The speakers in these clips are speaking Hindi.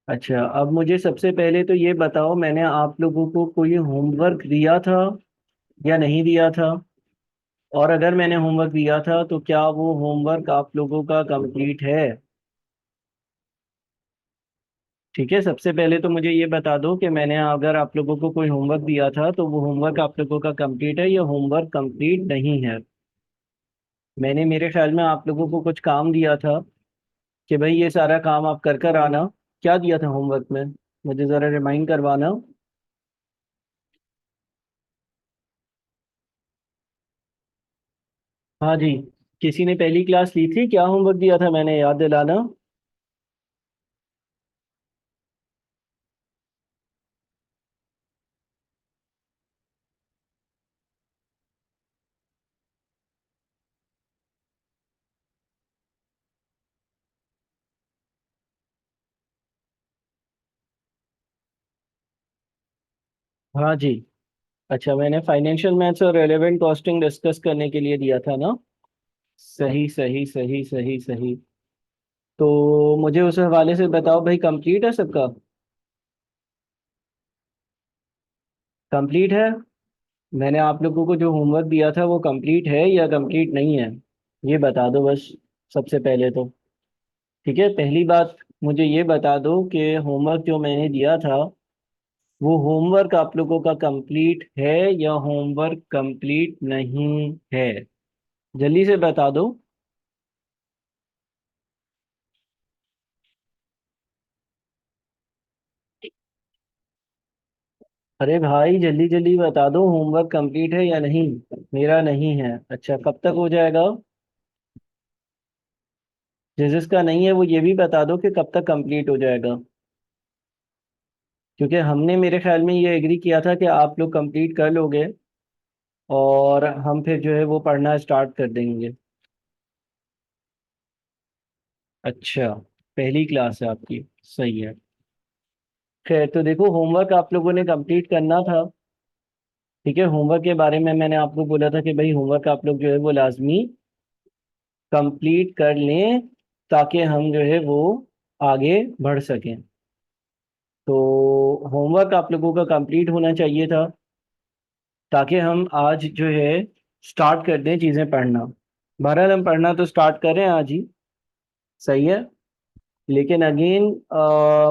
अच्छा, अब मुझे सबसे पहले तो ये बताओ, मैंने आप लोगों को कोई होमवर्क दिया था या नहीं दिया था? और अगर मैंने होमवर्क दिया था तो क्या वो होमवर्क आप लोगों का कंप्लीट है? ठीक है, सबसे पहले तो मुझे ये बता दो कि मैंने अगर आप लोगों को कोई होमवर्क दिया था तो वो होमवर्क आप लोगों का कंप्लीट है या होमवर्क कंप्लीट नहीं है। मैंने मेरे ख्याल में आप लोगों को कुछ काम दिया था कि भाई ये सारा काम आप कर कर आना। क्या दिया था होमवर्क में? मुझे ज़रा रिमाइंड करवाना। हाँ जी। किसी ने पहली क्लास ली थी? क्या होमवर्क दिया था मैंने, याद दिलाना। हाँ जी। अच्छा, मैंने फाइनेंशियल मैथ्स और रेलेवेंट कॉस्टिंग डिस्कस करने के लिए दिया था ना? सही सही सही सही सही। तो मुझे उस हवाले से बताओ भाई, कंप्लीट है सबका? कंप्लीट है। मैंने आप लोगों को जो होमवर्क दिया था वो कंप्लीट है या कंप्लीट नहीं है? ये बता दो बस, सबसे पहले तो। ठीक है, पहली बात मुझे ये बता दो कि होमवर्क जो मैंने दिया था वो होमवर्क आप लोगों का कंप्लीट है या होमवर्क कंप्लीट नहीं है? जल्दी से बता दो। अरे भाई, जल्दी जल्दी बता दो, होमवर्क कंप्लीट है या नहीं? मेरा नहीं है। अच्छा, कब तक हो जाएगा? जिस जिसका नहीं है वो ये भी बता दो कि कब तक कंप्लीट हो जाएगा। क्योंकि हमने मेरे ख्याल में ये एग्री किया था कि आप लोग कंप्लीट कर लोगे और हम फिर जो है वो पढ़ना स्टार्ट कर देंगे। अच्छा, पहली क्लास है आपकी। सही है। खैर, तो देखो, होमवर्क आप लोगों ने कंप्लीट करना था। ठीक है, होमवर्क के बारे में मैंने आपको बोला था कि भाई होमवर्क आप लोग जो है वो लाजमी कंप्लीट कर लें ताकि हम जो है वो आगे बढ़ सकें। तो होमवर्क आप लोगों का कंप्लीट होना चाहिए था ताकि हम आज जो है स्टार्ट कर दें चीज़ें पढ़ना। बहरहाल हम पढ़ना तो स्टार्ट करें आज ही। सही है। लेकिन अगेन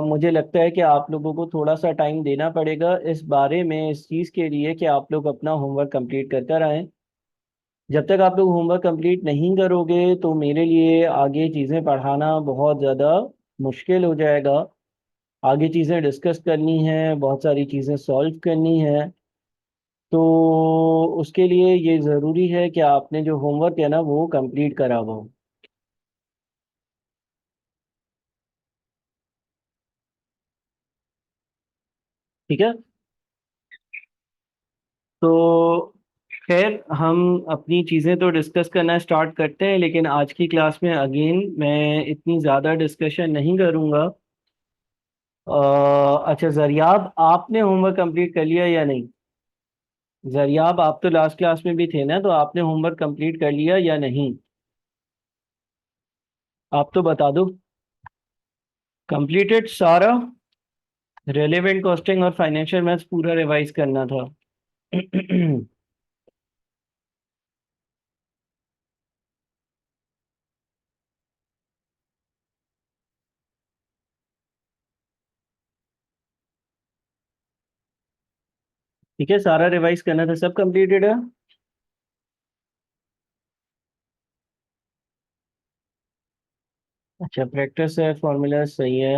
मुझे लगता है कि आप लोगों को थोड़ा सा टाइम देना पड़ेगा इस बारे में, इस चीज़ के लिए कि आप लोग अपना होमवर्क कंप्लीट कर कर आएँ। जब तक आप लोग होमवर्क कंप्लीट नहीं करोगे तो मेरे लिए आगे चीज़ें पढ़ाना बहुत ज़्यादा मुश्किल हो जाएगा। आगे चीज़ें डिस्कस करनी है, बहुत सारी चीज़ें सॉल्व करनी है। तो उसके लिए ये ज़रूरी है कि आपने जो होमवर्क है ना वो कंप्लीट करा हो। ठीक है। तो खैर, हम अपनी चीज़ें तो डिस्कस करना स्टार्ट करते हैं, लेकिन आज की क्लास में अगेन मैं इतनी ज़्यादा डिस्कशन नहीं करूँगा। अच्छा, जरियाब, आपने होमवर्क कंप्लीट कर लिया या नहीं? जरियाब, आप तो लास्ट क्लास में भी थे ना, तो आपने होमवर्क कंप्लीट कर लिया या नहीं? आप तो बता दो। कंप्लीटेड सारा? रेलेवेंट कॉस्टिंग और फाइनेंशियल मैथ्स पूरा रिवाइज करना था। ठीक है, सारा रिवाइज करना था, सब कंप्लीटेड है। अच्छा, प्रैक्टिस है, फॉर्मूला सही है।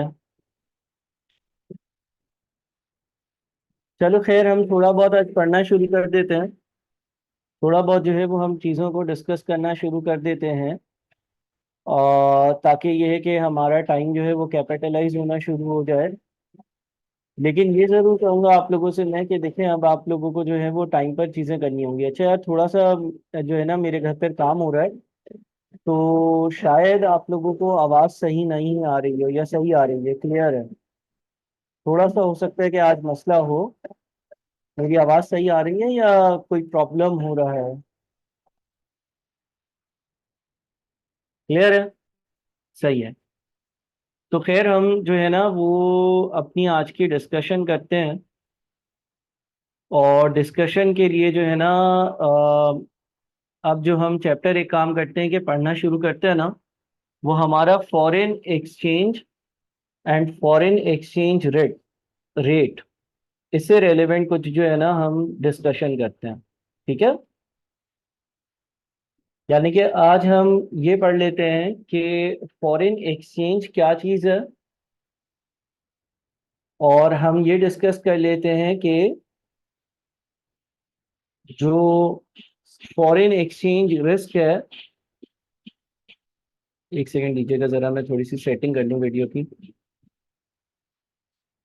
चलो खैर, हम थोड़ा बहुत आज पढ़ना शुरू कर देते हैं। थोड़ा बहुत जो है वो हम चीज़ों को डिस्कस करना शुरू कर देते हैं, और ताकि ये है कि हमारा टाइम जो है वो कैपिटलाइज होना शुरू हो जाए। लेकिन ये ज़रूर कहूँगा आप लोगों से मैं कि देखें, अब आप लोगों को जो है वो टाइम पर चीज़ें करनी होंगी। अच्छा यार, थोड़ा सा जो है ना मेरे घर पर काम हो रहा है, तो शायद आप लोगों को आवाज़ सही नहीं आ रही हो या सही आ रही है, क्लियर है? थोड़ा सा हो सकता है कि आज मसला हो। मेरी आवाज़ सही आ रही है या कोई प्रॉब्लम हो रहा है? क्लियर है। सही है। तो खैर हम जो है ना वो अपनी आज की डिस्कशन करते हैं। और डिस्कशन के लिए जो है ना अब जो हम चैप्टर एक काम करते हैं कि पढ़ना शुरू करते हैं ना, वो हमारा foreign exchange and foreign exchange rate rate इससे रेलेवेंट कुछ जो है ना हम डिस्कशन करते हैं। ठीक है। यानी कि आज हम ये पढ़ लेते हैं कि फॉरेन एक्सचेंज क्या चीज़ है, और हम ये डिस्कस कर लेते हैं कि जो फॉरेन एक्सचेंज रिस्क है। एक सेकंड दीजिएगा ज़रा, मैं थोड़ी सी सेटिंग कर लूँ वीडियो की।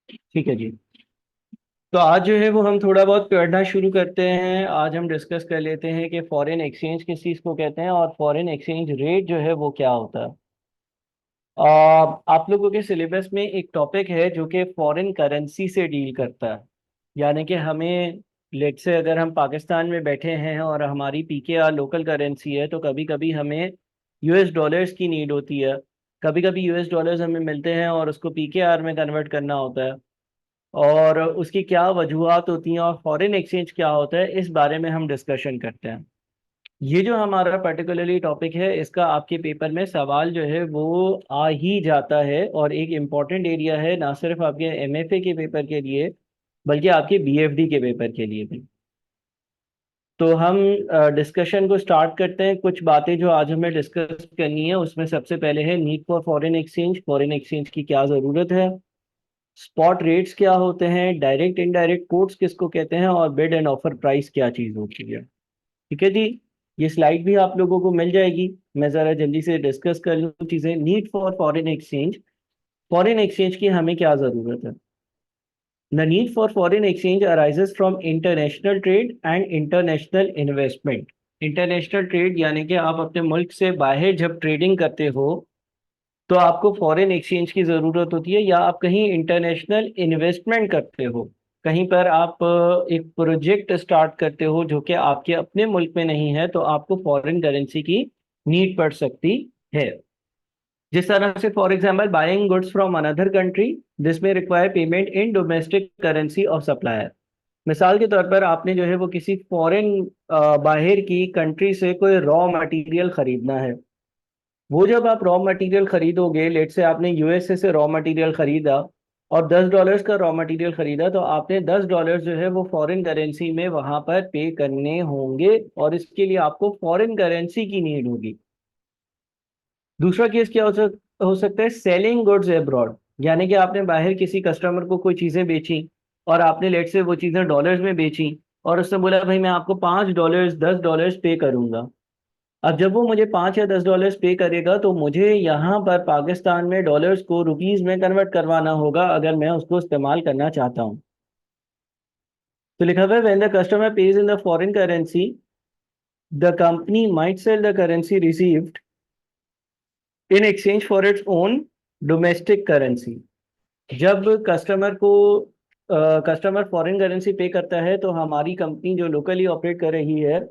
ठीक है जी। तो आज जो है वो हम थोड़ा बहुत पढ़ना शुरू करते हैं। आज हम डिस्कस कर लेते हैं कि फॉरेन एक्सचेंज किस चीज़ को कहते हैं और फॉरेन एक्सचेंज रेट जो है वो क्या होता है। आ, आप लोगों के सिलेबस में एक टॉपिक है जो कि फॉरेन करेंसी से डील करता है। यानी कि हमें, लेट से अगर हम पाकिस्तान में बैठे हैं और हमारी पीकेआर लोकल करेंसी है, तो कभी कभी हमें यूएस डॉलर्स की नीड होती है। कभी कभी यूएस डॉलर्स हमें मिलते हैं और उसको पीकेआर में कन्वर्ट करना होता है। और उसकी क्या वजूहत होती हैं और फॉरेन एक्सचेंज क्या होता है, इस बारे में हम डिस्कशन करते हैं। ये जो हमारा पर्टिकुलरली टॉपिक है, इसका आपके पेपर में सवाल जो है वो आ ही जाता है, और एक इम्पॉर्टेंट एरिया है ना सिर्फ आपके एमएफए के पेपर के लिए बल्कि आपके बीएफडी के पेपर के लिए भी। तो हम डिस्कशन को स्टार्ट करते हैं। कुछ बातें जो आज हमें डिस्कस करनी है, उसमें सबसे पहले है need for foreign exchange, foreign exchange की क्या ज़रूरत है, स्पॉट रेट्स क्या होते हैं, डायरेक्ट इनडायरेक्ट कोट्स किसको कहते हैं, और बिड एंड ऑफर प्राइस क्या चीज़ होती है। ठीक है जी। ये स्लाइड भी आप लोगों को मिल जाएगी। मैं ज़रा जल्दी से डिस्कस कर लूँ चीज़ें। Need for foreign exchange, foreign exchange की हमें क्या ज़रूरत है। The need for foreign exchange arises from international trade and international investment. International trade यानी कि आप अपने मुल्क से बाहर जब ट्रेडिंग करते हो तो आपको फॉरेन एक्सचेंज की ज़रूरत होती है, या आप कहीं इंटरनेशनल इन्वेस्टमेंट करते हो, कहीं पर आप एक प्रोजेक्ट स्टार्ट करते हो जो कि आपके अपने मुल्क में नहीं है, तो आपको फॉरेन करेंसी की नीड पड़ सकती है। जिस तरह से for example buying goods from another country, this में require payment in domestic currency of supplier. मिसाल के तौर पर आपने जो है वो किसी फॉरेन बाहर की कंट्री से कोई रॉ मटेरियल खरीदना है। वो जब आप रॉ मटेरियल खरीदोगे, लेट से आपने यूएसए से रॉ मटेरियल खरीदा और $10 का रॉ मटेरियल खरीदा, तो आपने $10 जो है वो फॉरेन करेंसी में वहां पर पे करने होंगे, और इसके लिए आपको फॉरेन करेंसी की नीड होगी। दूसरा केस क्या हो सकता है, सेलिंग गुड्स अब्रॉड। यानी कि आपने बाहर किसी कस्टमर को कोई चीज़ें बेची और आपने लेट से वो चीज़ें डॉलर्स में बेची, और उसने बोला भाई मैं आपको $5 $10 पे करूंगा। अब जब वो मुझे 5 या 10 डॉलर्स पे करेगा, तो मुझे यहाँ पर पाकिस्तान में डॉलर्स को रुपीज़ में कन्वर्ट करवाना होगा अगर मैं उसको इस्तेमाल करना चाहता हूँ। तो लिखा हुआ है when the customer pays in the foreign currency, the company might sell the currency received in exchange for its own domestic currency. जब कस्टमर फॉरेन करेंसी पे करता है, तो हमारी कंपनी जो लोकली ऑपरेट कर रही है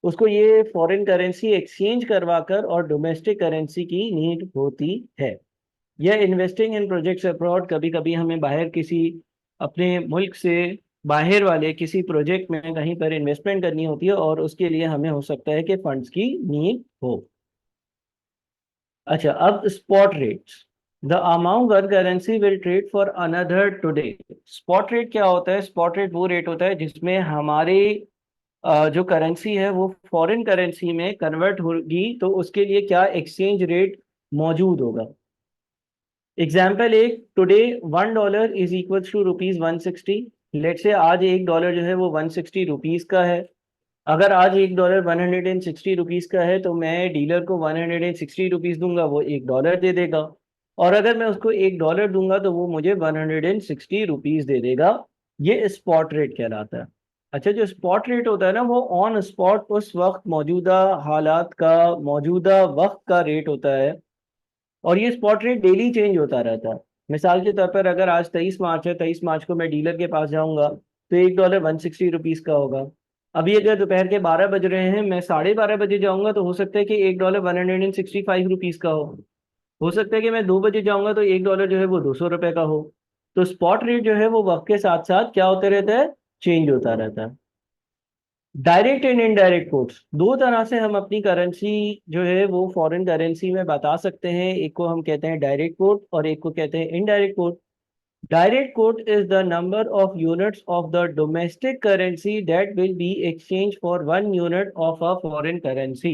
उसको ये फॉरेन करेंसी एक्सचेंज करवाकर और डोमेस्टिक करेंसी की नीड होती है। यह इन्वेस्टिंग इन प्रोजेक्ट्स अब्रॉड, कभी कभी हमें बाहर किसी अपने मुल्क से बाहर वाले किसी प्रोजेक्ट में कहीं पर इन्वेस्टमेंट करनी होती है, और उसके लिए हमें हो सकता है कि फंड्स की नीड हो। अच्छा, अब spot rates. The amount one currency will trade for another today. Spot rate क्या होता है? स्पॉट रेट वो रेट होता है जिसमें हमारी जो करेंसी है वो फॉरेन करेंसी में कन्वर्ट होगी, तो उसके लिए क्या एक्सचेंज रेट मौजूद होगा। एग्जाम्पल एक, today $1 is equal to ₹160। Let say आज $1 जो है वो 160 रुपीज़ का है। अगर आज $1 160 रुपीज़ का है, तो मैं डीलर को 160 रुपीज़ दूंगा, वो $1 दे देगा। और अगर मैं उसको $1 दूंगा तो वो मुझे 160 रुपीज़ दे देगा। ये स्पॉट रेट कहलाता है। अच्छा, जो स्पॉट रेट होता है ना, वो ऑन स्पॉट उस वक्त मौजूदा हालात का, मौजूदा वक्त का रेट होता है, और ये स्पॉट रेट डेली चेंज होता रहता है। मिसाल के तौर पर अगर आज 23 मार्च है, 23 मार्च को मैं डीलर के पास जाऊंगा तो $1 160 रुपीज़ का होगा। अभी अगर दोपहर के 12 बज रहे हैं, मैं 12:30 बजे जाऊंगा, तो हो सकता है कि $1 165 रुपीज़ का हो। हो सकता है कि मैं 2 बजे जाऊंगा तो $1 जो है वो $200 का हो। तो स्पॉट रेट जो है वो वक्त के साथ साथ क्या होता रहता है, चेंज होता रहता है। डायरेक्ट एंड इनडायरेक्ट कोट्स, दो तरह से हम अपनी करेंसी जो है वो फॉरेन करेंसी में बता सकते हैं। एक को हम कहते हैं डायरेक्ट कोट और एक को कहते हैं indirect coat. Direct quote is the number of units of the domestic currency that will be exchanged for 1 unit of a foreign currency.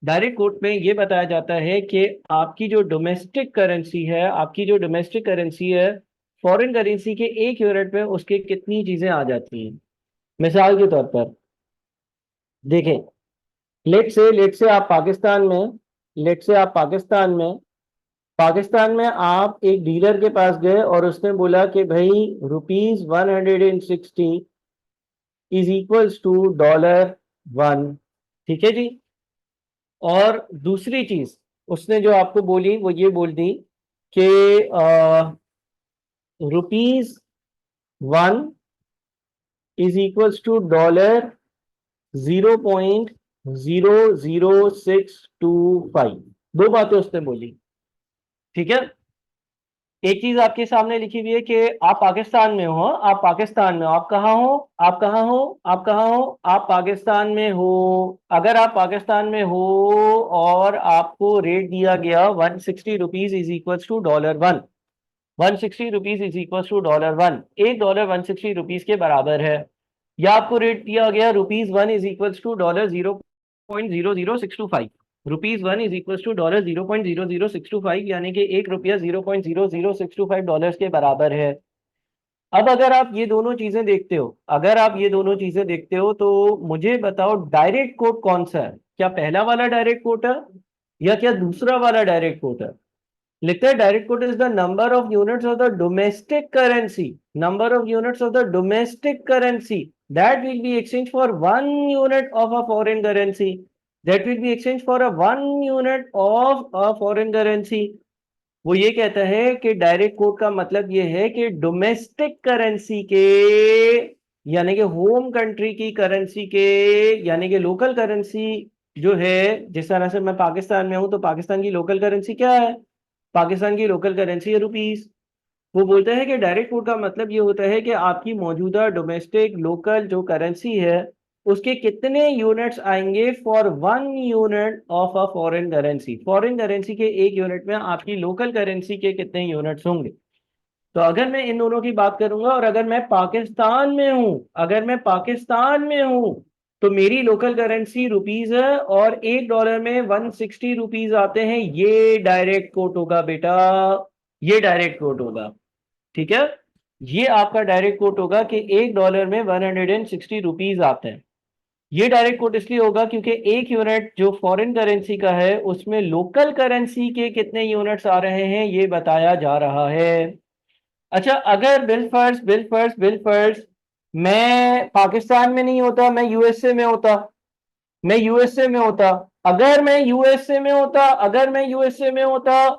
Direct quote में ये बताया जाता है कि आपकी जो डोमेस्टिक करेंसी है, आपकी जो डोमेस्टिक करेंसी है, फॉरेन करेंसी के 1 यूनिट में उसके कितनी चीजें आ जाती हैं। मिसाल के तौर पर देखें, लेट से आप पाकिस्तान में, लेट से आप पाकिस्तान में आप एक डीलर के पास गए और उसने बोला कि भाई ₹160 इज इक्वल्स टू $1। ठीक है जी। और दूसरी चीज उसने जो आपको बोली वो ये बोल दी कि ₹1 इज इक्वल्स टू $0.00625। दो बातें उसने बोली। ठीक है। एक चीज आपके सामने लिखी हुई है कि आप पाकिस्तान में हो, आप पाकिस्तान में हो, आप कहाँ हो, आप कहाँ हो, आप कहाँ हो, आप पाकिस्तान में हो। अगर आप पाकिस्तान में हो और आपको रेट दिया गया ₹160 is equals to $1, ₹160 is equals to $1, $1 ₹160 के बराबर है। या आपको रेट दिया गया ₹1 is equals to $0.00625। ₹1 is equals to $0.00625, यानी कि ₹1 $0.00625 के बराबर है। अब अगर आप ये दोनों चीजें देखते हो, अगर आप ये दोनों चीजें देखते हो तो मुझे बताओ डायरेक्ट कोट कौन सा है। क्या पहला वाला डायरेक्ट कोट है या क्या दूसरा वाला डायरेक्ट कोट है। लिखते हैं direct quote is the number of units of the domestic currency, number of units of the domestic currency that will be exchange for 1 unit of a foreign currency, that will be exchange for a 1 unit of a foreign currency. वो ये कहता है कि डायरेक्ट कोट का मतलब ये है कि डोमेस्टिक करेंसी के, यानी कि होम कंट्री की करेंसी के, यानी कि लोकल करेंसी जो है, जिस तरह से मैं पाकिस्तान में हूं तो पाकिस्तान की लोकल करेंसी क्या है, पाकिस्तान की लोकल करेंसी है ₹। वो बोलता है कि डायरेक्ट कोट का मतलब ये होता है कि आपकी मौजूदा डोमेस्टिक लोकल जो करेंसी है उसके कितने यूनिट्स आएंगे for 1 unit of a foreign currency, foreign currency के 1 यूनिट में आपकी लोकल करेंसी के कितने यूनिट्स होंगे। तो अगर मैं इन दोनों की बात करूंगा और अगर मैं पाकिस्तान में हूं, अगर मैं पाकिस्तान में हूं तो मेरी लोकल करेंसी ₹। है और $1 में ₹160 आते हैं। ये डायरेक्ट कोट होगा बेटा, ये डायरेक्ट कोट होगा। ठीक है। ये आपका डायरेक्ट कोट होगा कि $1 में ₹160 आते हैं। ये डायरेक्ट कोट इसलिए होगा क्योंकि 1 यूनिट जो फॉरेन करेंसी का है उसमें लोकल करेंसी के कितने यूनिट्स आ रहे हैं ये बताया जा रहा है। अच्छा, अगर बिल फर्स्ट मैं पाकिस्तान में नहीं होता, मैं यूएसए में होता, मैं यूएसए में होता, अगर मैं यूएसए में होता, अगर मैं यूएसए में होता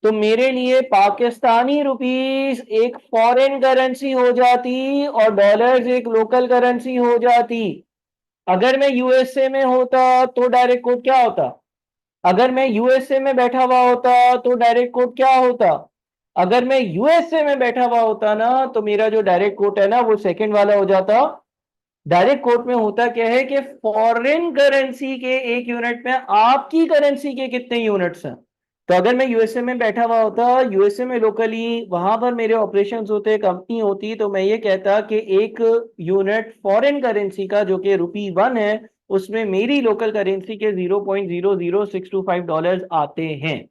तो मेरे लिए पाकिस्तानी रुपीस एक फॉरेन करेंसी हो जाती और डॉलर्स एक लोकल करेंसी हो जाती। अगर मैं यूएसए में होता तो डायरेक्ट कोड क्या होता, अगर मैं यूएसए में बैठा हुआ होता तो डायरेक्ट कोड क्या होता, अगर मैं यूएसए में बैठा हुआ होता ना तो मेरा जो डायरेक्ट कोट है ना वो सेकंड वाला हो जाता। डायरेक्ट कोट में होता क्या है कि फॉरेन करेंसी के 1 यूनिट में आपकी करेंसी के कितने यूनिट्स हैं। तो अगर मैं यूएसए में बैठा हुआ होता, यूएसए में लोकली वहां पर मेरे ऑपरेशंस होते, कंपनी होती, तो मैं ये कहता कि 1 यूनिट फॉरेन करेंसी का जो कि ₹1 है उसमें मेरी लोकल करेंसी के $0.00625 आते हैं।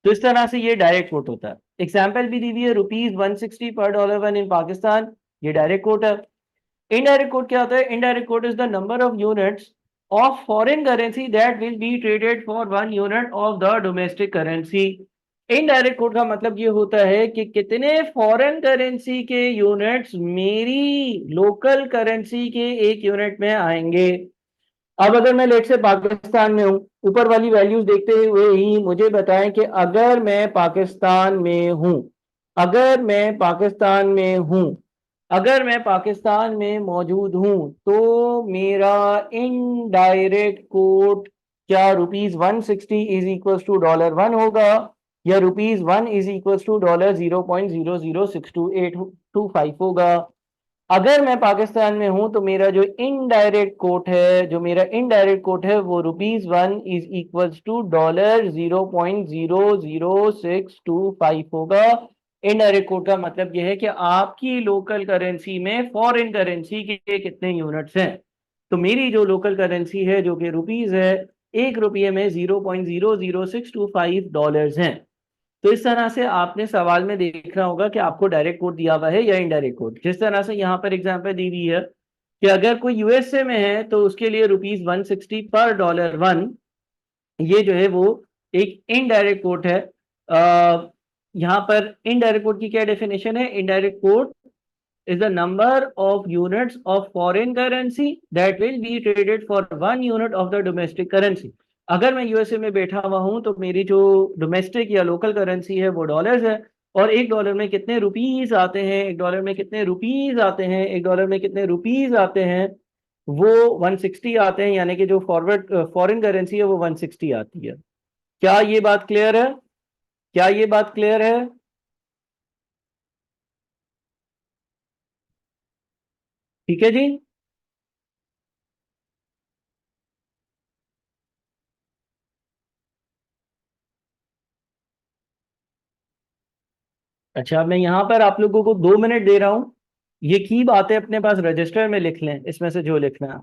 तो इस तरह से ये डायरेक्ट कोट होता है। एग्जाम्पल भी दी हुई है, ₹160 पर $1 इन पाकिस्तान, ये डायरेक्ट कोट है। इनडायरेक्ट कोट क्या होता है, indirect coat is the number of units of foreign currency that will be traded for 1 unit of the domestic currency. Indirect coat का मतलब ये होता है कि कितने फॉरेन करेंसी के यूनिट्स मेरी लोकल करेंसी के 1 यूनिट में आएंगे। अब अगर मैं लेट से पाकिस्तान में हूं, ऊपर वाली वैल्यूज देखते हुए ही मुझे बताएं कि अगर मैं पाकिस्तान में हूं, अगर मैं पाकिस्तान में हूं, अगर मैं पाकिस्तान में मौजूद हूं तो मेरा इनडायरेक्ट कोट क्या ₹160 इज इक्वल टू $1 होगा या रुपीज 1 इज इक्वल टू $0.0062825 होगा। अगर मैं पाकिस्तान में हूं तो मेरा जो इनडायरेक्ट कोट है, वो ₹1 इज इक्वल टू $0.00625 होगा। इनडायरेक्ट कोट का मतलब यह है कि आपकी लोकल करेंसी में फॉरेन करेंसी के कितने यूनिट्स हैं। तो मेरी जो लोकल करेंसी है जो कि रुपीज है, 1 रुपये में $0.00625 हैं। तो इस तरह से आपने सवाल में देखना होगा कि आपको डायरेक्ट कोड दिया हुआ है या इनडायरेक्ट कोड। जिस तरह से यहाँ पर एग्जांपल दी हुई है कि अगर कोई यूएसए में है तो उसके लिए ₹160 पर $1, ये जो है वो एक इनडायरेक्ट कोड है। यहाँ पर इनडायरेक्ट कोड की क्या डेफिनेशन है? Indirect code is the number of units of foreign currency that will be traded for 1 unit of the domestic currency। अगर मैं यूएसए में बैठा हुआ हूं तो मेरी जो डोमेस्टिक या लोकल करेंसी है वो डॉलर्स है, और $1 में कितने रुपीज आते हैं, वो 160 आते हैं, यानी कि जो फॉरवर्ड फॉरेन करेंसी है वो 160 आती है। क्या ये बात क्लियर है? क्या ये बात क्लियर है? ठीक है जी। अच्छा, मैं यहाँ पर आप लोगों को 2 मिनट दे रहा हूँ। ये की बातें अपने पास रजिस्टर में लिख लें, इसमें से जो लिखना है।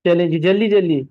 चलें जी, जल्दी जल्दी।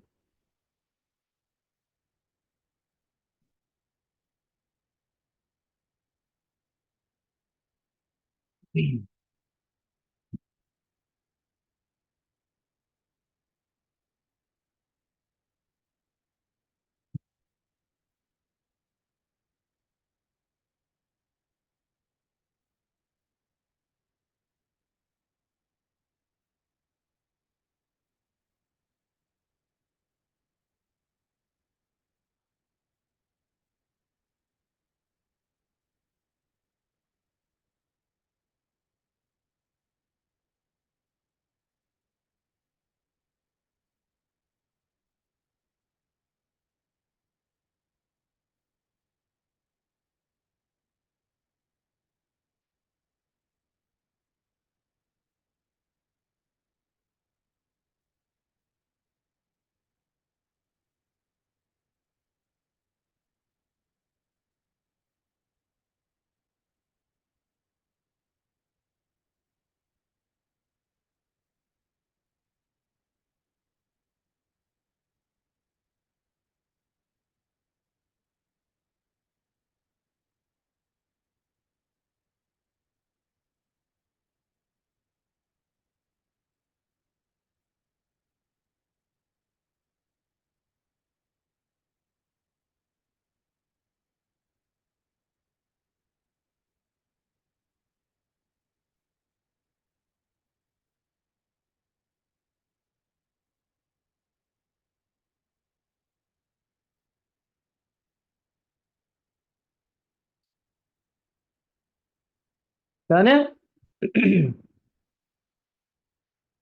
डन है?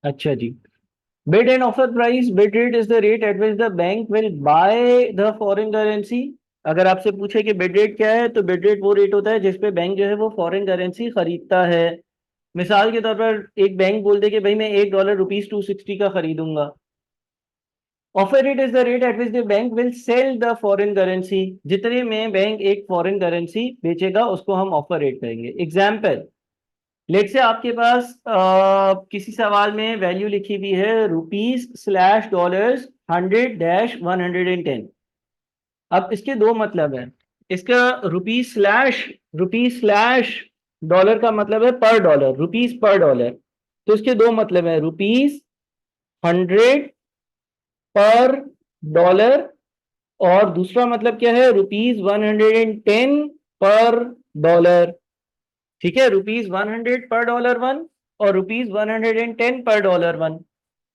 अच्छा जी। Bid and offer price. Bid rate is the rate at which the bank will buy the foreign currency. अगर आपसे पूछे कि बिड रेट क्या है, तो बिड रेट वो रेट होता है जिसपे बैंक जो है वो फॉरेन करेंसी खरीदता है। मिसाल के तौर पर एक बैंक बोल दे कि भाई मैं $1 ₹260 का खरीदूंगा। Offer rate is the rate at which the bank will sell the foreign currency. जितने में बैंक एक फॉरेन करेंसी बेचेगा उसको हम ऑफर रेट कहेंगे। एग्जाम्पल, लेट से आपके पास किसी सवाल में वैल्यू लिखी हुई है ₹/$100 -110। अब इसके दो मतलब है। इसका रुपीज स्लैश डॉलर का मतलब है पर डॉलर, रुपीज पर डॉलर। तो इसके दो मतलब है, रुपीज 100 पर डॉलर, और दूसरा मतलब क्या है, ₹110 पर डॉलर। ठीक है, ₹100 पर डॉलर वन, और ₹110 पर डॉलर वन।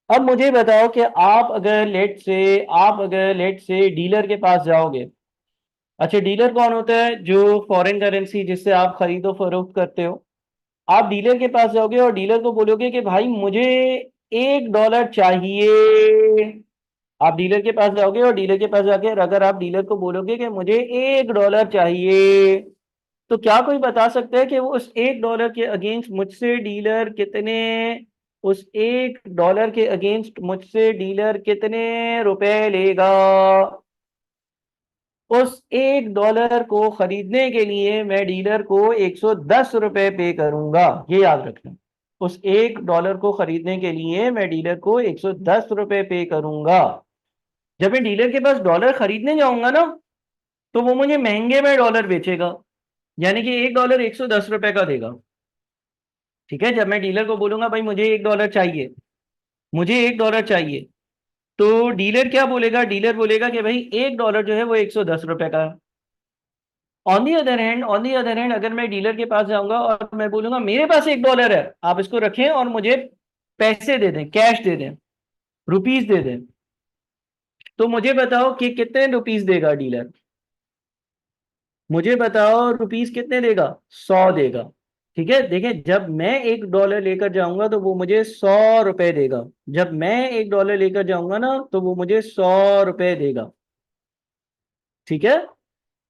अब मुझे बताओ कि आप अगर लेट से डीलर के पास जाओगे। अच्छा, डीलर कौन होता है? जो फॉरेन करेंसी जिससे आप खरीदो फरोख्त करते हो। आप डीलर के पास जाओगे और डीलर को बोलोगे कि भाई मुझे $1 चाहिए। आप डीलर के पास जाओगे और डीलर के पास जाके अगर आप डीलर को बोलोगे कि मुझे $1 चाहिए, तो क्या कोई बता सकता है कि वो उस $1 के अगेंस्ट मुझसे डीलर कितने उस $1 के अगेंस्ट मुझसे डीलर कितने रुपए लेगा? उस $1 को खरीदने के लिए मैं डीलर को $110 पे करूंगा, ये याद रखना। उस $1 को खरीदने के लिए मैं डीलर को $110 पे करूंगा। जब मैं डीलर के पास डॉलर खरीदने जाऊंगा ना, तो वो मुझे महंगे में डॉलर बेचेगा, यानी कि $1 $110 का देगा। ठीक है, जब मैं डीलर को बोलूंगा भाई मुझे $1 चाहिए, मुझे $1 चाहिए, तो डीलर क्या बोलेगा? डीलर बोलेगा कि भाई $1 जो है वो $110 का है। ऑन दी अदर हैंड अगर मैं डीलर के पास जाऊंगा और मैं बोलूंगा मेरे पास $1 है, आप इसको रखें और मुझे पैसे दे दें, कैश दे दें, रुपीस दे दें, तो मुझे बताओ कि कितने रुपीस देगा डीलर? मुझे बताओ रुपीस कितने देगा? 100 देगा। ठीक है, देखिए, जब मैं $1 लेकर जाऊंगा तो वो मुझे $100 देगा। जब मैं $1 लेकर जाऊंगा ना, तो वो मुझे $100 देगा। ठीक है,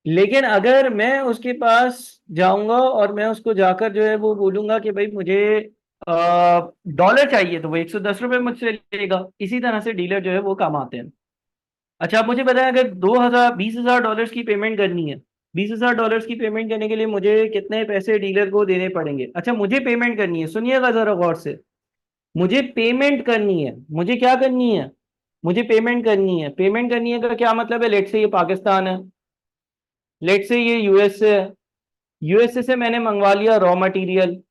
लेकिन अगर मैं उसके पास जाऊंगा और मैं उसको जाकर जो है वो बोलूंगा कि भाई मुझे डॉलर चाहिए, तो वो $110 मुझसे लेगा। इसी तरह से डीलर जो है वो काम आते हैं। अच्छा, आप मुझे बताएं, अगर 20,000 की पेमेंट करनी है, $20,000 की पेमेंट करने के लिए मुझे कितने पैसे डीलर को देने पड़ेंगे? अच्छा, मुझे पेमेंट करनी है, सुनिएगा जरा गौर से। मुझे पेमेंट करनी है, मुझे क्या करनी है? मुझे पेमेंट करनी है। पेमेंट करनी है का क्या मतलब है? लेट से ये पाकिस्तान है, लेट से ये यूएसए है। यूएसए से मैंने मंगवा लिया रॉ मटेरियल,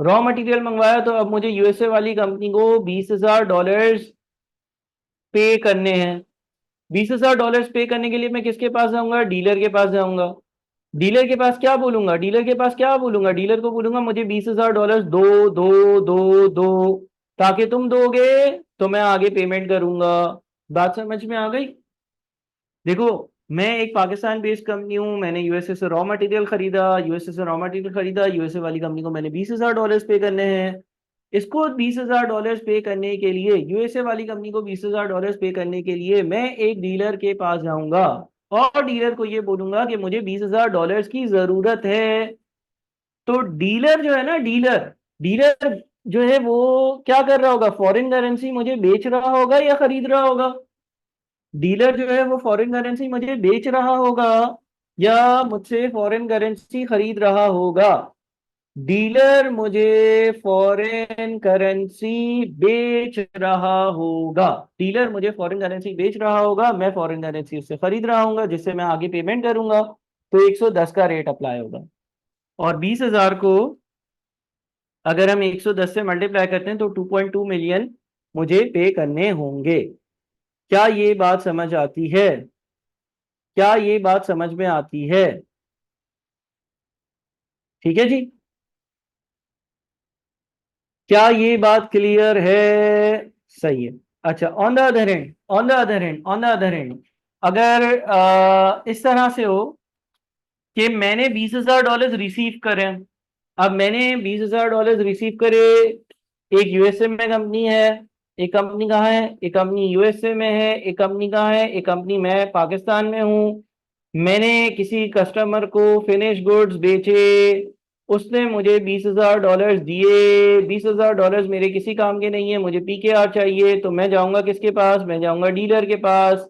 रॉ मटेरियल मंगवाया, तो अब मुझे यूएसए वाली कंपनी को $20,000 पे करने हैं। $20,000 पे करने के लिए मैं किसके पास जाऊंगा? डीलर के पास जाऊंगा। डीलर के पास क्या बोलूंगा? डीलर के पास क्या बोलूंगा? डीलर को बोलूंगा मुझे $20,000 दो दो दो दो, ताकि तुम दोगे तो मैं आगे पेमेंट करूंगा। बात समझ में आ गई? देखो, मैं एक पाकिस्तान बेस्ड कंपनी हूँ, मैंने यूएसए से रॉ मटेरियल खरीदा, यूएसए वाली कंपनी को मैंने $20,000 पे करने हैं। इसको $20,000 पे करने के लिए, यूएसए वाली कंपनी को $20,000 पे करने के लिए मैं एक डीलर के पास जाऊंगा और डीलर को ये बोलूंगा कि मुझे $20,000 की जरूरत है। तो डीलर जो है ना, डीलर डीलर जो है वो क्या कर रहा होगा? फॉरेन करेंसी मुझे बेच रहा होगा या खरीद रहा होगा? डीलर जो है वो फॉरेन करेंसी मुझे बेच रहा होगा या मुझसे फॉरेन करेंसी खरीद रहा होगा? डीलर मुझे फॉरेन करेंसी बेच रहा होगा। डीलर मुझे फॉरेन करेंसी बेच रहा होगा, मैं फॉरेन करेंसी उससे खरीद रहा हूँ जिससे मैं आगे पेमेंट करूंगा, तो 110 का रेट अप्लाई होगा। और 20,000 को अगर हम 110 से मल्टीप्लाई करते हैं तो 2.2 मिलियन मुझे पे करने होंगे। क्या ये बात समझ आती है? क्या ये बात समझ में आती है? ठीक है जी, क्या ये बात क्लियर है? सही है। अच्छा, ऑन द अदर हैंड अगर इस तरह से हो कि मैंने $20,000 रिसीव करे। अब मैंने $20,000 रिसीव करे, एक यूएसए में कंपनी है, एक कंपनी कहाँ है? एक कंपनी यूएसए में है, एक कंपनी कहाँ है? एक कंपनी मैं पाकिस्तान में हूँ। मैंने किसी कस्टमर को फिनिश गुड्स बेचे, उसने मुझे $20,000 दिए। $20,000 मेरे किसी काम के नहीं है, मुझे पीकेआर चाहिए, तो मैं जाऊंगा किसके पास? मैं जाऊंगा डीलर के पास।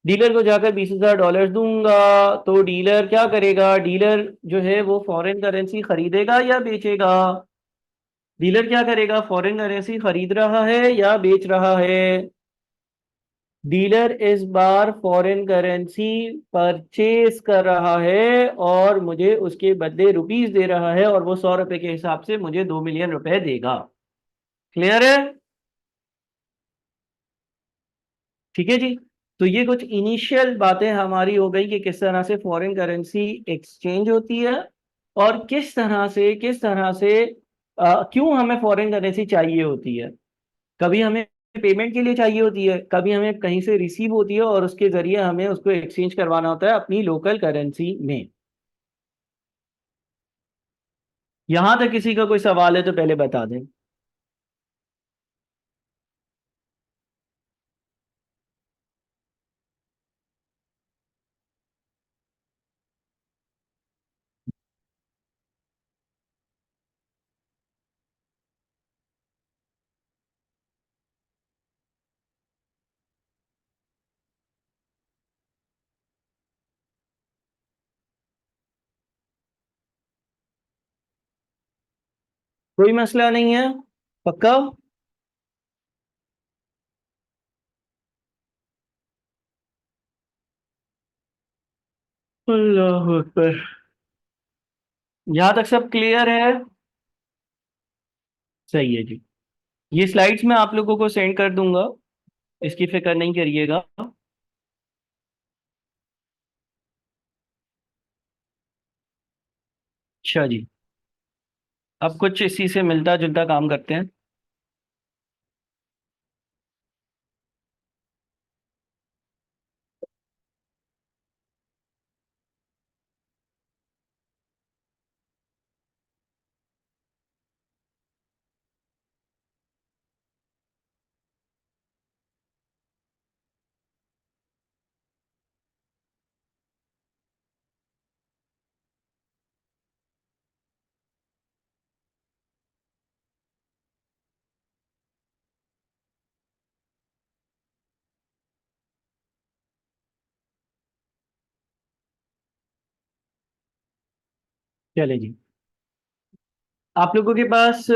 डीलर को जाकर $20,000 दूंगा, तो डीलर क्या करेगा? डीलर जो है वो फॉरेन करेंसी खरीदेगा या बेचेगा? डीलर क्या करेगा? फॉरेन करेंसी खरीद रहा है या बेच रहा है? डीलर इस बार फॉरेन करेंसी परचेज कर रहा है और मुझे उसके बदले रुपीस दे रहा है, और वो $100 के हिसाब से मुझे 2 मिलियन रुपए देगा। क्लियर है? ठीक है जी। तो ये कुछ इनिशियल बातें हमारी हो गई कि किस तरह से फॉरेन करेंसी एक्सचेंज होती है, और किस तरह से क्यों हमें फॉरेन करेंसी चाहिए होती है। कभी हमें पेमेंट के लिए चाहिए होती है, कभी हमें कहीं से रिसीव होती है और उसके जरिए हमें उसको एक्सचेंज करवाना होता है अपनी लोकल करेंसी में। यहां तक किसी का कोई सवाल है तो पहले बता दें। कोई मसला नहीं है। पक्का। अल्लाह अकबर। यहां तक सब क्लियर है। सही है जी। ये स्लाइड्स मैं आप लोगों को सेंड कर दूंगा, इसकी फिक्र नहीं करिएगा। अच्छा जी। अब कुछ इसी से मिलता जुलता काम करते हैं। चले जी। आप लोगों के पास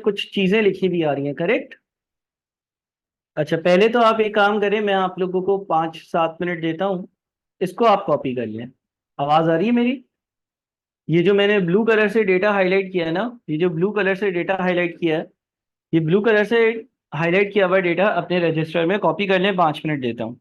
कुछ चीजें लिखी भी आ रही हैं, करेक्ट। अच्छा, पहले तो आप एक काम करें, मैं आप लोगों को 5-7 मिनट देता हूँ, इसको आप कॉपी कर लें। आवाज आ रही है मेरी। ये जो मैंने ब्लू कलर से डेटा हाईलाइट किया है ना, ये जो ब्लू कलर से डेटा हाईलाइट किया है, ये ब्लू कलर से हाईलाइट किया हुआ डेटा अपने रजिस्टर में कॉपी कर लें। 5 मिनट देता हूँ।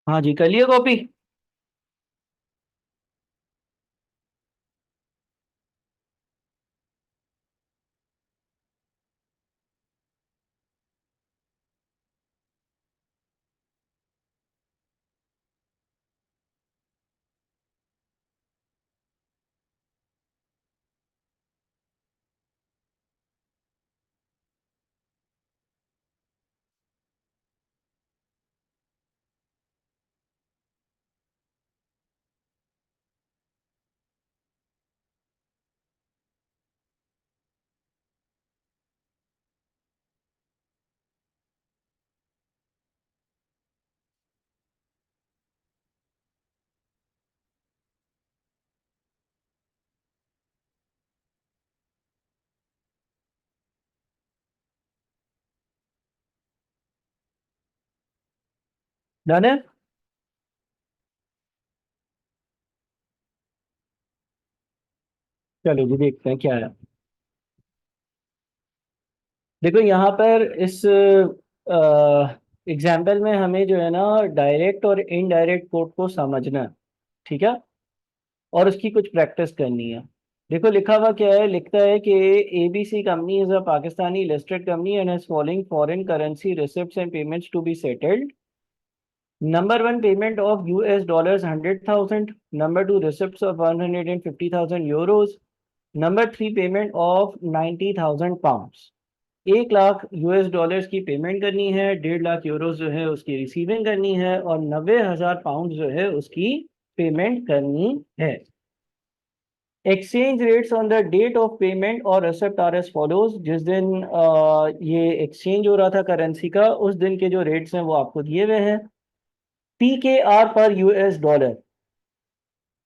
हाँ जी, कर लिए कॉपी। डन है। चलो जी, देखते हैं क्या है। देखो यहाँ पर इस एग्जाम्पल में हमें जो है ना, डायरेक्ट और इनडायरेक्ट कोड को समझना है। ठीक है। और उसकी कुछ प्रैक्टिस करनी है। देखो लिखा हुआ क्या है, लिखता है कि ABC company is a Pakistani listed company and has following foreign currency receipts and payments to be settled. Number one, payment of US dollars 100,000। Number two, receipts of 150,000 euros. Number three, payment of 90,000 pounds. 1 lakh US dollars की पेमेंट करनी है, 1.5 लाख यूरोज जो है उसकी रिसीविंग करनी है, और 90,000 पाउंड जो है उसकी पेमेंट करनी है। Exchange rates on the date of payment और रेसिप्ट आर एज फॉलोज। जिस दिन ये एक्सचेंज हो रहा था करेंसी का, उस दिन के जो रेट्स हैं वो आपको दिए हुए हैं। पी के आर पर यूएस डॉलर।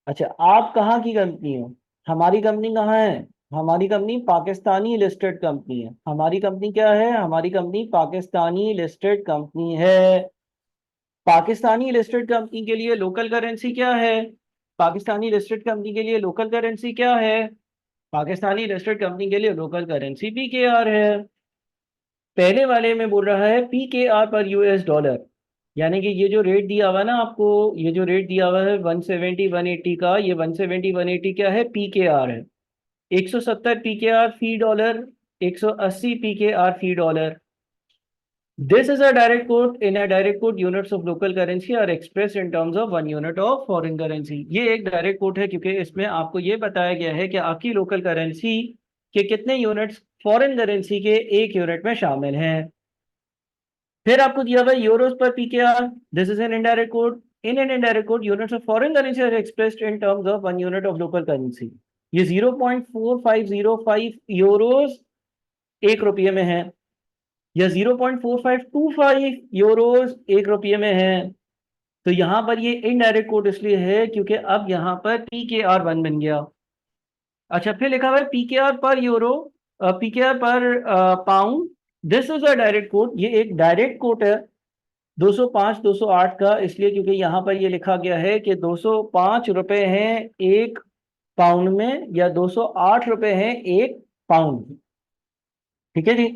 अच्छा, आप कहाँ की कंपनी हो? हमारी कंपनी कहाँ है? हमारी कंपनी पाकिस्तानी लिस्टेड कंपनी है। हमारी कंपनी क्या है? हमारी कंपनी पाकिस्तानी लिस्टेड कंपनी है। पाकिस्तानी लिस्टेड कंपनी के लिए लोकल करेंसी क्या है? पाकिस्तानी लिस्टेड कंपनी के लिए लोकल करेंसी क्या है? पाकिस्तानी लिस्टेड कंपनी के लिए local currency P K are है। पहले वाले में बोल रहा है पी के आर पर यूएस डॉलर। यानी कि ये जो रेट दिया हुआ है ना आपको, ये जो रेट दिया हुआ है 170 180 का, ये 170 180 क्या है? पी के आर है। 170 पी के आर फी डॉलर, 180 पी के आर फी dollar. This is a direct quote. In a direct quote, units of local currency are express in terms of 1 unit of foreign currency. ये एक डायरेक्ट कोट है क्योंकि इसमें आपको ये बताया गया है कि आपकी लोकल करेंसी के कितने यूनिट्स फॉरेन करेंसी के 1 यूनिट में शामिल हैं। फिर आपको दिया हुआ euros per PKR. This is an indirect quote. In an indirect quote, units of foreign currency are expressed in terms of 1 unit of local currency. ये 0.4505 यूरोस 1 रुपये में है, या 0.4525 यूरोस 1 रुपये में है। तो यहां पर ये इनडायरेक्ट कोड इसलिए है क्योंकि अब यहां पर पी के आर वन बन गया। अच्छा, फिर लिखा हुआ है पी के आर पर यूरो, पी के आर पर pound. This is a direct code. ये एक डायरेक्ट कोड है 205 208 का, इसलिए क्योंकि यहां पर ये लिखा गया है कि 205 रुपए हैं 1 पाउंड में, या 208 रुपए हैं 1 पाउंड। ठीक है जी।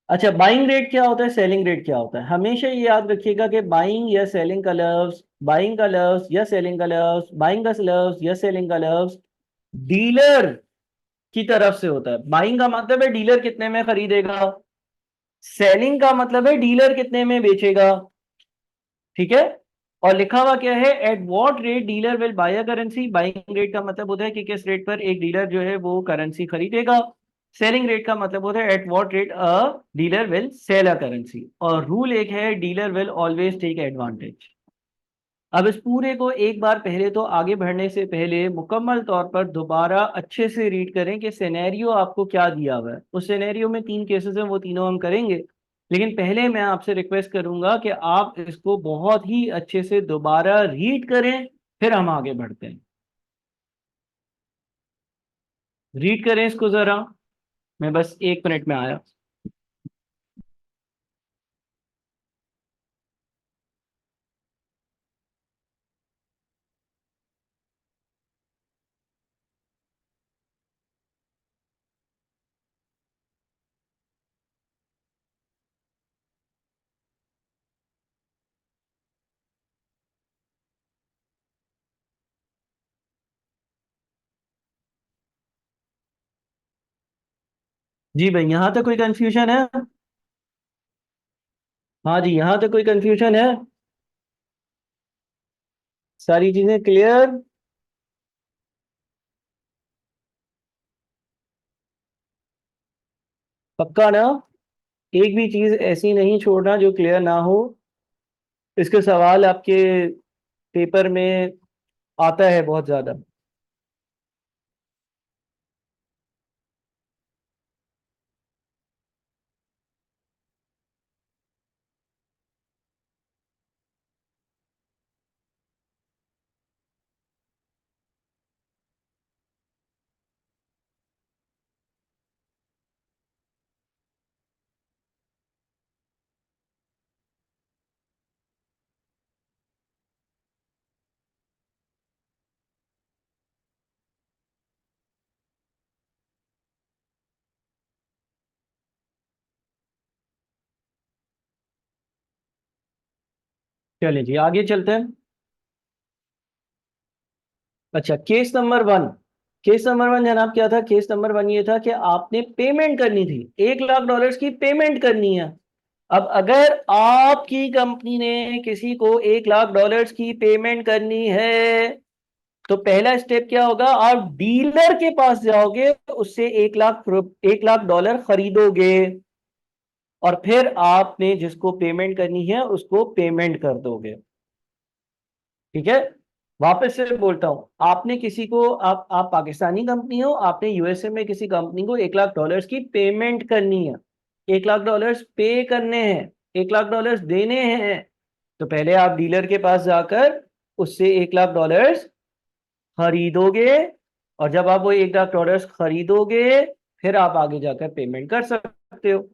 अच्छा, बाइंग रेट क्या होता है, सेलिंग रेट क्या होता है? हमेशा ये याद रखिएगा कि बाइंग या सेलिंग का लफ्ज, बाइंग का लफ्ज या सेलिंग का लफ्ज, बाइंग का लफ्ज या सेलिंग का लफ्ज डीलर की तरफ से होता है। बाइंग का मतलब है डीलर कितने में खरीदेगा, सेलिंग का मतलब है डीलर कितने में बेचेगा। ठीक है। और लिखा हुआ क्या है, at what rate dealer will buy a currency. Buying rate का मतलब होता है कि किस रेट पर एक डीलर जो है वो करेंसी खरीदेगा। सेलिंग रेट का मतलब होता है at what rate a dealer will sell a currency. और रूल एक है, dealer will always take advantage. अब इस पूरे को एक बार पहले तो आगे बढ़ने से पहले मुकम्मल तौर पर दोबारा अच्छे से रीड करें कि सिनेरियो आपको क्या दिया हुआ है। उस सिनेरियो में 3 केसेस हैं, वो तीनों हम करेंगे। लेकिन पहले मैं आपसे रिक्वेस्ट करूंगा कि आप इसको बहुत ही अच्छे से दोबारा रीड करें, फिर हम आगे बढ़ते हैं। रीड करें इसको जरा। मैं बस 1 मिनट में आया। जी भाई, यहाँ तक कोई कंफ्यूजन है? हाँ जी, यहाँ तक कोई कंफ्यूजन है? सारी चीजें क्लियर? पक्का ना? एक भी चीज ऐसी नहीं छोड़ना जो क्लियर ना हो। इसके सवाल आपके पेपर में आता है बहुत ज्यादा। चलिए जी, आगे चलते हैं। अच्छा, case number one. Case number one जनाब क्या था? केस नंबर वन ये था कि आपने पेमेंट करनी थी, $1 लाख की पेमेंट करनी है। अब अगर आपकी कंपनी ने किसी को $1 लाख की पेमेंट करनी है, तो पहला स्टेप क्या होगा? आप डीलर के पास जाओगे, उससे 1 लाख खरीदोगे, और फिर आपने जिसको पेमेंट करनी है उसको पेमेंट कर दोगे। ठीक है? वापस से बोलता हूं, आपने किसी को, आप पाकिस्तानी कंपनी हो, आपने यूएसए में किसी कंपनी को $1 लाख की पेमेंट करनी है। $1 लाख पे करने हैं, $1 लाख देने हैं। तो पहले आप डीलर के पास जाकर उससे $1 लाख खरीदोगे, और जब आप वो $1 लाख खरीदोगे, फिर आप आगे जाकर पेमेंट कर सकते हो।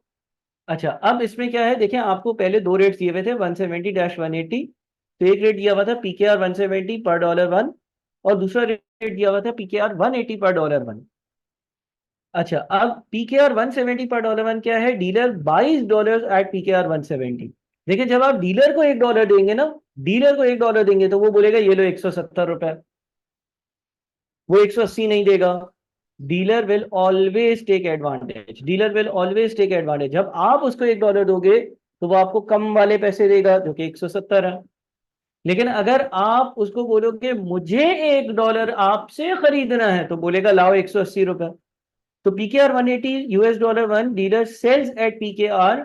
अच्छा, अब इसमें क्या है देखें, आपको पहले दो रेट दिए हुए थे, 170-180। तो एक रेट दिया हुआ था पीकेआर 170 पर $1। और दूसरा रेट दिया हुआ था पीकेआर 180 पर $1। अच्छा, अब पीकेआर 170 पर $1 क्या है? Dealer $22 at PKR 170। देखिए, जब आप डीलर को $1 देंगे ना, डीलर को $1 देंगे, तो वो बोलेगा ये लो ₹170। वो 180 नहीं देगा। Dealer will always take advantage, dealer will always take advantage. जब आप उसको $1 दोगे, तो वो आपको कम वाले पैसे देगा, जो कि 170 है। लेकिन अगर आप उसको बोलोगे मुझे $1 आपसे खरीदना है, तो बोलेगा लाओ ₹180। तो PKR 180 $1, dealer sells at PKR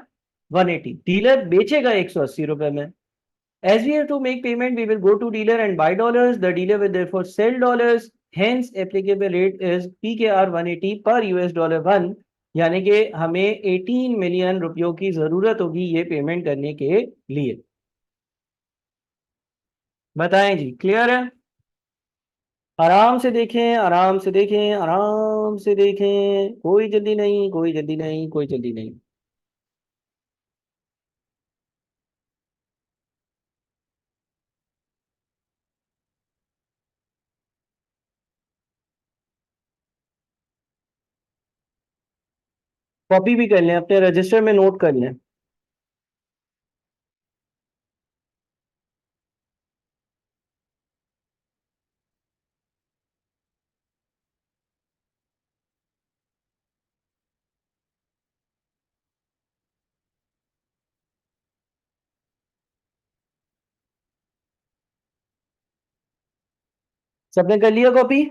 180, dealer बेचेगा ₹180 में। As we have to make payment, we will go to dealer and buy dollars. The dealer will therefore sell dollars. Hence, applicable rate is PKR 180 per $1। यानी कि हमें 18 मिलियन रुपयों की जरूरत होगी ये पेमेंट करने के लिए। बताएं जी, क्लियर है? आराम से देखें, आराम से देखें, आराम से देखें, कोई जल्दी नहीं, कोई जल्दी नहीं, कोई जल्दी नहीं। कॉपी भी कर लें, अपने रजिस्टर में नोट कर लें। सबने कर लिया कॉपी?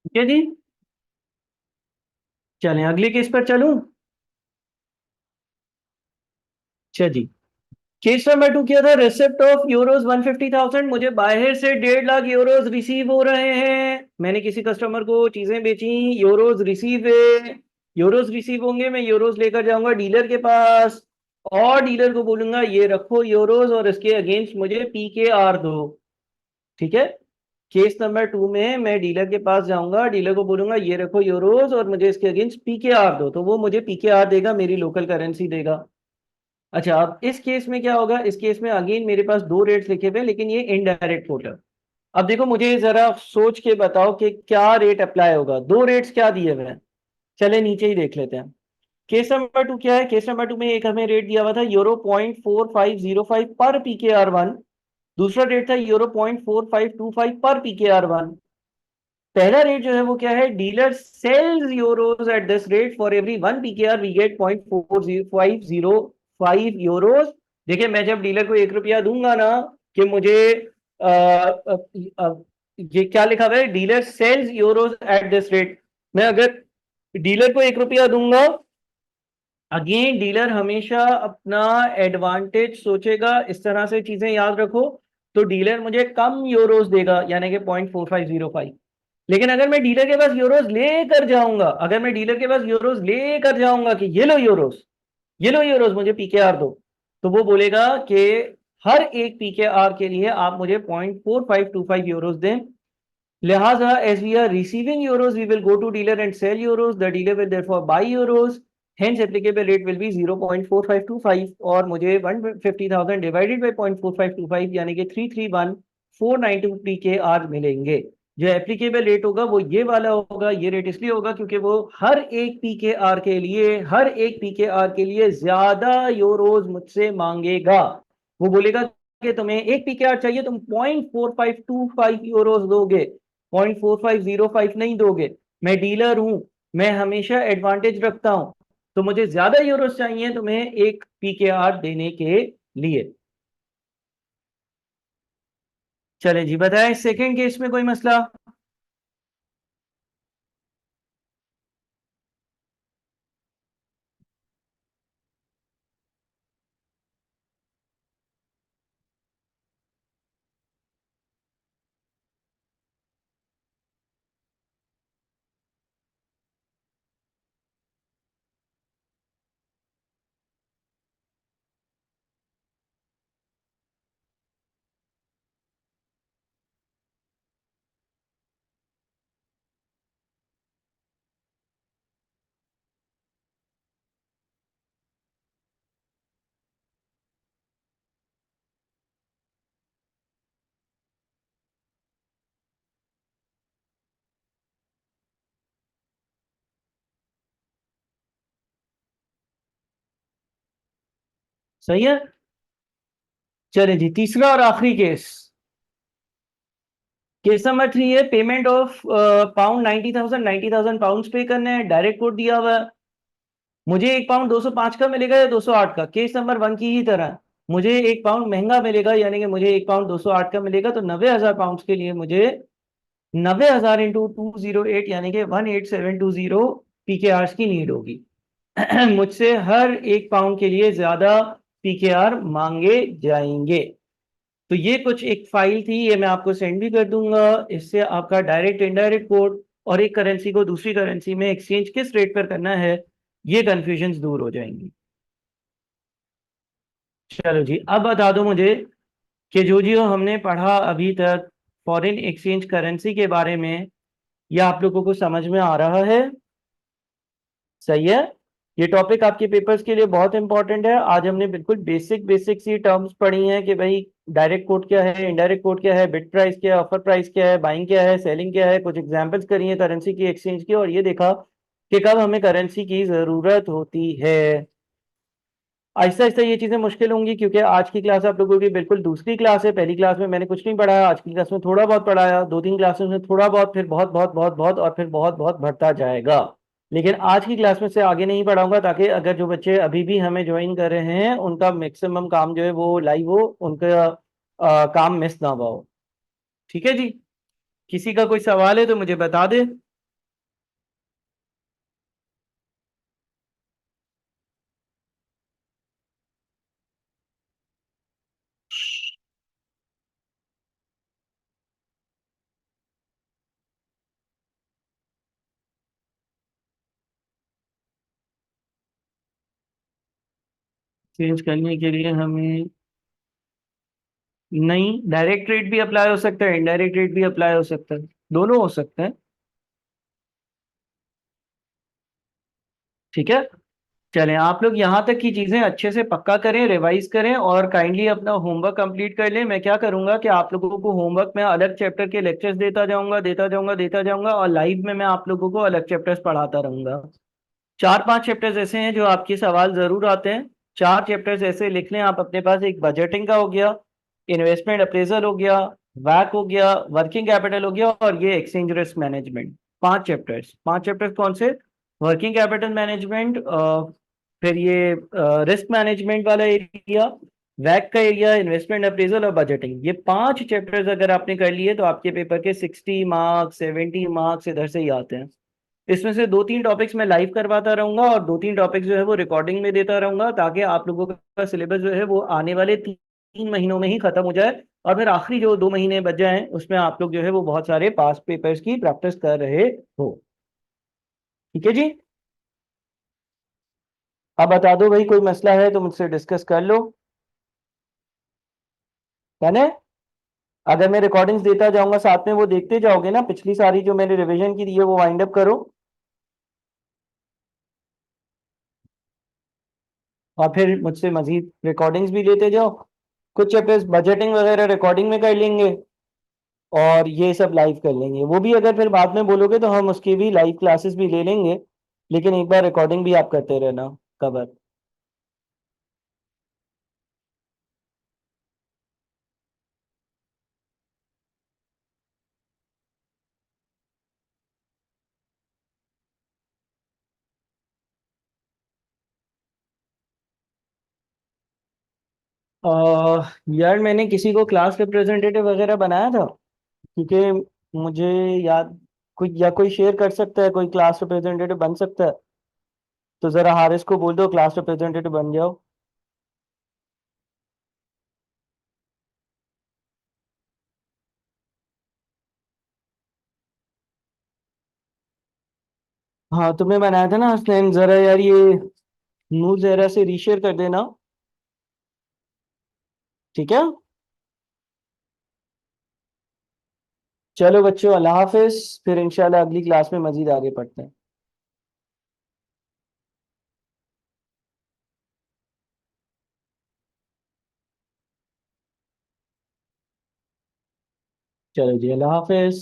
ठीक है जी। चलें अगले केस पर चलूं। अच्छा जी, केस नंबर टू किया था, रिसिप्ट ऑफ यूरोज 150,000। मुझे बाहर से 1.5 लाख रिसीव हो रहे हैं। मैंने किसी कस्टमर को चीजें बेची, यूरोज रिसीव है। यूरोज रिसीव होंगे, मैं यूरोज लेकर जाऊंगा डीलर के पास, और डीलर को बोलूंगा ये रखो यूरोज, और इसके अगेंस्ट मुझे पीकेआर दो। ठीक है। केस नंबर 2 में मैं डीलर के पास जाऊंगा, डीलर को बोलूंगा ये रखो यूरोज और मुझे इसके अगेंस्ट पीकेआर दो, तो वो मुझे पीकेआर देगा, मेरी लोकल करेंसी देगा। अच्छा, अब इस केस में क्या होगा, इस केस में अगेन मेरे पास दो रेट्स लिखे हुए हैं, लेकिन ये इनडायरेक्ट कोट है। अब देखो मुझे जरा सोच के बताओ कि क्या रेट अप्लाई होगा, दो रेट्स क्या दिए हुए हैं। चले नीचे ही देख लेते हैं। केस नंबर 2 क्या है, केस नंबर 2 में एक हमें रेट दिया हुआ था €0.4505 पर पीकेआर 1। दूसरा रेट था €0.4525 पर पीकेआर 1। पहला रेट जो है वो क्या है, dealer sells euros at this rate, for every 1 PKR we get €0.4505। देखिए मैं जब डीलर को 1 रुपया दूंगा ना, कि मुझे आ, आ, आ, ये क्या लिखा हुआ है, dealer sells euros at this rate. मैं अगर डीलर को 1 रुपया दूंगा, अगेन डीलर हमेशा अपना एडवांटेज सोचेगा, इस तरह से चीजें याद रखो। तो डीलर मुझे कम यूरोज देगा, यानी कि 0.4505। लेकिन अगर मैं डीलर के पास यूरोज लेकर जाऊंगा, अगर मैं डीलर के पास यूरोज लेकर जाऊंगा कि ये लो यूरोज, ये लो यूरोज मुझे पीकेआर दो, तो वो बोलेगा कि हर एक पीकेआर के लिए आप मुझे 0.4525 यूरोज दें। लिहाजा as we are receiving euros, we will go to dealer and sell euros. The dealer will therefore buy euros. Hence applicable rate will be 0.4525, और मुझे 150,000 डिवाइडेड बाई 0.4525 यानी कि 331,492 के आर मिलेंगे। जो एप्लीकेबल रेट होगा वो ये वाला होगा। ये रेट इसलिए होगा क्योंकि वो हर एक पी के आर के लिए, हर एक पी के आर के लिए ज्यादा यूरोज मुझसे मांगेगा। वो बोलेगा कि तुम्हें एक पी के आर चाहिए, तुम 0.4525 यूरोज दोगे, 0.4505 नहीं दोगे। मैं डीलर हूं, मैं हमेशा एडवांटेज रखता हूं, तो मुझे ज्यादा यूरोस चाहिए तुम्हें एक पीकेआर देने के लिए। चले जी बताएं, सेकेंड केस में कोई मसला। सही है। चले जी तीसरा और आखिरी केस। केस नंबर 3 है, पेमेंट ऑफ पाउंड 90,000, 90,000 पाउंड पे करने हैं, डायरेक्ट कोड दिया हुआ है। मुझे एक पाउंड 205 का मिलेगा या 208 का, केस नंबर 1 की ही तरह। मुझे एक पाउंड महंगा मिलेगा, यानी कि मुझे एक पाउंड 208 का मिलेगा, तो 90,000 पाउंड के लिए मुझे 90,000 इंटू 208 यानी कि 18720 पीकेआर की नीड होगी। मुझसे हर एक पाउंड के लिए ज्यादा पीकेआर मांगे जाएंगे। तो ये कुछ एक फाइल थी, ये मैं आपको सेंड भी कर दूंगा। इससे आपका डायरेक्ट इनडायरेक्ट कोड और एक करेंसी को दूसरी करेंसी में एक्सचेंज किस रेट पर करना है, ये कंफ्यूजन दूर हो जाएंगी। चलो जी, अब बता दो मुझे कि जो हमने पढ़ा अभी तक फॉरेन एक्सचेंज करेंसी के बारे में, यह आप लोगों को समझ में आ रहा है। सही है। ये टॉपिक आपके पेपर्स के लिए बहुत इंपॉर्टेंट है। आज हमने बिल्कुल बेसिक बेसिक सी टर्म्स पढ़ी हैं कि भाई डायरेक्ट कोड क्या है, इनडायरेक्ट कोड क्या है, बिड प्राइस क्या है, ऑफर प्राइस क्या है, बाइंग क्या है, सेलिंग क्या है। कुछ एग्जांपल्स करी है करेंसी की एक्सचेंज की, और ये देखा कि कब हमें करेंसी की जरूरत होती है। आहिस्ता आहिस्ता ये चीजें मुश्किल होंगी, क्योंकि आज की क्लास आप लोगों की बिल्कुल दूसरी क्लास है। पहली क्लास में मैंने कुछ नहीं पढ़ाया, आज की क्लास में थोड़ा बहुत पढ़ाया, दो तीन क्लासेस में थोड़ा बहुत, फिर बहुत बहुत बहुत बहुत, और फिर बहुत बहुत बढ़ता जाएगा। लेकिन आज की क्लास में से आगे नहीं पढ़ाऊंगा, ताकि अगर जो बच्चे अभी भी हमें ज्वाइन कर रहे हैं उनका मैक्सिमम काम जो है वो लाइव हो, उनका काम मिस ना हो। ठीक है जी। किसी का कोई सवाल है तो मुझे बता दे। चेंज करने के लिए हमें नहीं, डायरेक्ट रेट भी अप्लाई हो सकता है, इनडायरेक्ट रेट भी अप्लाई हो सकता है, दोनों हो सकते हैं। ठीक है। चलें, आप लोग यहाँ तक की चीजें अच्छे से पक्का करें, रिवाइज करें और काइंडली अपना होमवर्क कंप्लीट कर लें। मैं क्या करूंगा कि आप लोगों को होमवर्क में अलग चैप्टर के लेक्चर्स देता जाऊंगा और लाइव में मैं आप लोगों को अलग चैप्टर्स पढ़ाता रहूंगा। चार पांच चैप्टर्स ऐसे हैं जो आपके सवाल जरूर आते हैं। चार चैप्टर्स ऐसे लिख लें आप अपने पास। एक बजटिंग का हो गया, इन्वेस्टमेंट अप्रेजल हो गया, वैक हो गया, वर्किंग कैपिटल हो गया, और ये एक्सचेंज रिस्क मैनेजमेंट। पांच चैप्टर्स, पांच चैप्टर्स कौन से? वर्किंग कैपिटल मैनेजमेंट, फिर ये रिस्क मैनेजमेंट वाला एरिया, वैक का एरिया, इन्वेस्टमेंट अप्रेजल और बजटिंग। ये पांच चैप्टर्स अगर आपने कर लिए तो आपके पेपर के 60 मार्क्स, 70 मार्क्स इधर से ही आते हैं। इसमें से दो तीन टॉपिक्स मैं लाइव करवाता रहूंगा और दो तीन टॉपिक्स जो है वो रिकॉर्डिंग में देता रहूंगा, ताकि आप लोगों का सिलेबस जो है वो आने वाले 3 महीनों में ही खत्म हो जाए। और फिर आखिरी जो 2 महीने बच जाए उसमें आप लोग जो है वो बहुत सारे पास पेपर्स की प्रैक्टिस कर रहे हो। ठीक है जी। अब बता दो भाई, कोई मसला है तो मुझसे डिस्कस कर लो। है। अगर मैं रिकॉर्डिंग्स देता जाऊंगा साथ में वो देखते जाओगे ना, पिछली सारी जो मैंने रिवीजन की दी है वो वाइंड अप करो। और फिर मुझसे मजीद रिकॉर्डिंग्स भी लेते जाओ। कुछ चैप्टर्स बजटिंग वगैरह रिकॉर्डिंग में कर लेंगे और ये सब लाइव कर लेंगे। वो भी अगर फिर बाद में बोलोगे तो हम उसकी भी लाइव क्लासेस भी ले लेंगे, लेकिन एक बार रिकॉर्डिंग भी आप करते रहना कवर। यार मैंने किसी को क्लास रिप्रेजेंटेटिव वगैरह बनाया था, क्योंकि मुझे याद, कोई शेयर कर सकता है, कोई क्लास रिप्रेजेंटेटिव बन सकता है? तो जरा हारिस को बोल दो क्लास रिप्रेजेंटेटिव बन जाओ। हाँ तुमने बनाया था ना हसनैन, जरा यार ये नूर जहरा से रीशेयर कर देना। ठीक है। चलो बच्चों, अल्लाह हाफिज। फिर इंशाल्लाह अगली क्लास में मजीद आगे पढ़ते हैं। चलो जी, अल्लाह हाफिज।